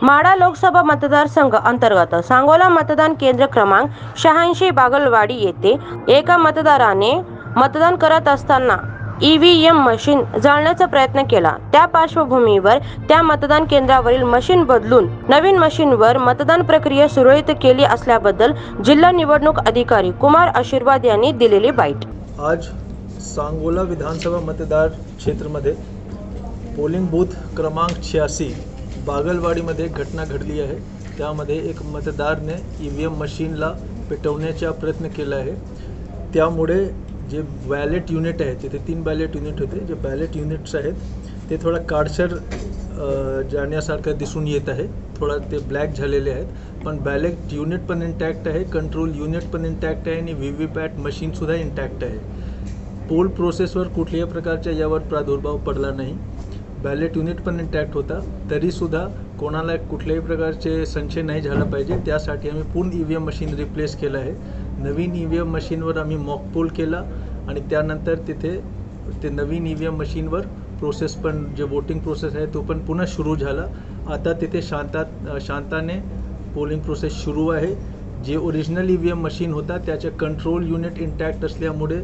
माढा लोकसभा मतदारसंघ अंतर्गत सांगोला मतदान केंद्र क्रमांक 86 बागलवाडी येथे एका मतदाराने मतदान करत असताना ईव्हीएम मशीन जाळण्याचा प्रयत्न केला। त्या पार्श्वभूमीवर त्या मतदान केंद्रावरील मशीन बदलून नवीन मशीनवर मतदान प्रक्रिया सुरळीत केली असल्याबद्दल जिल्हा निवडणूक अधिकारी कुमार आशीर्वाद यांनी दिलेली बाईट। आज सांगोला विधानसभा मतदार क्षेत्रामध्ये पोलिंग बूथ क्रमांक 86 बागलवाडीमध्ये घटना घडली आहे। त्यामध्ये एक मतदारने ईव्हीएम मशीनला पेटवण्याचा प्रयत्न केला आहे। त्यामुळे जे बॅलेट युनिट आहे, तिथे 3 बॅलेट युनिट होते, जे बॅलेट युनिट्स आहेत ते थोडा काळसर जाण्यासारखं दिसून येत आहे। थोडा ते ब्लॅक झालेले आहेत, पण बॅलेट युनिट पण इंटॅक्ट आहे, कंट्रोल युनिट पण इंटॅक्ट आहे आणि व्हीव्हीपॅट मशीनसुद्धा इंटॅक्ट आहे। पोल प्रोसेसवर कुठल्याही प्रकारचा यावर प्रादुर्भाव पडला नाही। बॅलेट युनिट पण इंटॅक्ट होता, तरीसुद्धा कोणाला कुठल्याही प्रकारचे संशय नाही झाला पाहिजे, त्यासाठी आम्ही पूर्ण ईव्हीएम मशीन रिप्लेस केलं आहे। नवीन ईव्हीएम मशीनवर आम्ही मॉक पोल केला आणि त्यानंतर तिथे ते नवीन ईव्हीएम मशीनवर प्रोसेस पण जे वोटिंग प्रोसेस आहे तो पण पुन्हा सुरू झाला। आता तिथे शांताने पोलिंग प्रोसेस सुरू आहे। जे ओरिजिनल ईव्हीएम मशीन होता त्याचे कंट्रोल युनिट इंटॅक्ट असल्यामुळे,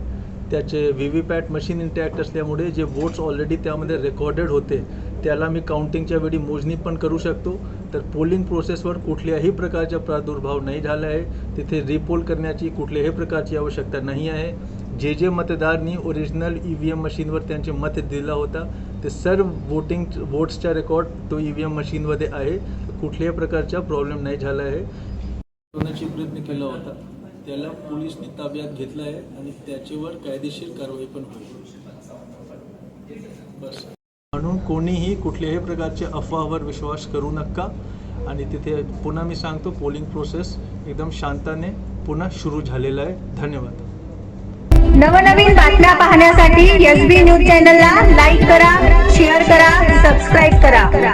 त्याचे व्हीव्हीपॅट मशीन इंटॅक्ट असल्यामुळे जे वोट्स ऑलरेडी त्यामध्ये रेकॉर्डेड होते त्याला मी काउंटिंगच्या वेळी मोजणी पण करू शकतो। तर पोलिंग प्रोसेसवर कुठल्याही प्रकारचा प्रादुर्भाव नाही झाला आहे। तिथे रिपोल करण्याची कुठल्याही प्रकारची आवश्यकता नाही आहे। जे मतदारांनी ओरिजिनल ईव्हीएम मशीनवर त्यांचे मत दिला होता ते सर्व वोट्सचा रेकॉर्ड तो ईव्हीएम मशीनमध्ये आहे। कुठल्याही प्रकारचा प्रॉब्लेम नाही झाला आहे। करण्याचा प्रयत्न केला होता, त्याला पोलिसने ताब्यात घेतलं आहे आणि त्याच्यावर कायदेशीर कारवाई पण होईल। बस, म्हणून कोणीही कुठल्याही प्रकारच्या अफवावर विश्वास करू नका। आणि तिथे पुन्हा मी सांगतो, पोलिंग प्रोसेस एकदम शांताने पुन्हा सुरू झालेला आहे। धन्यवाद। नवनवीन बातम्या पाहण्यासाठी SB न्यूज चॅनलला लाईक करा, शेअर करा, सबस्क्राईब करा।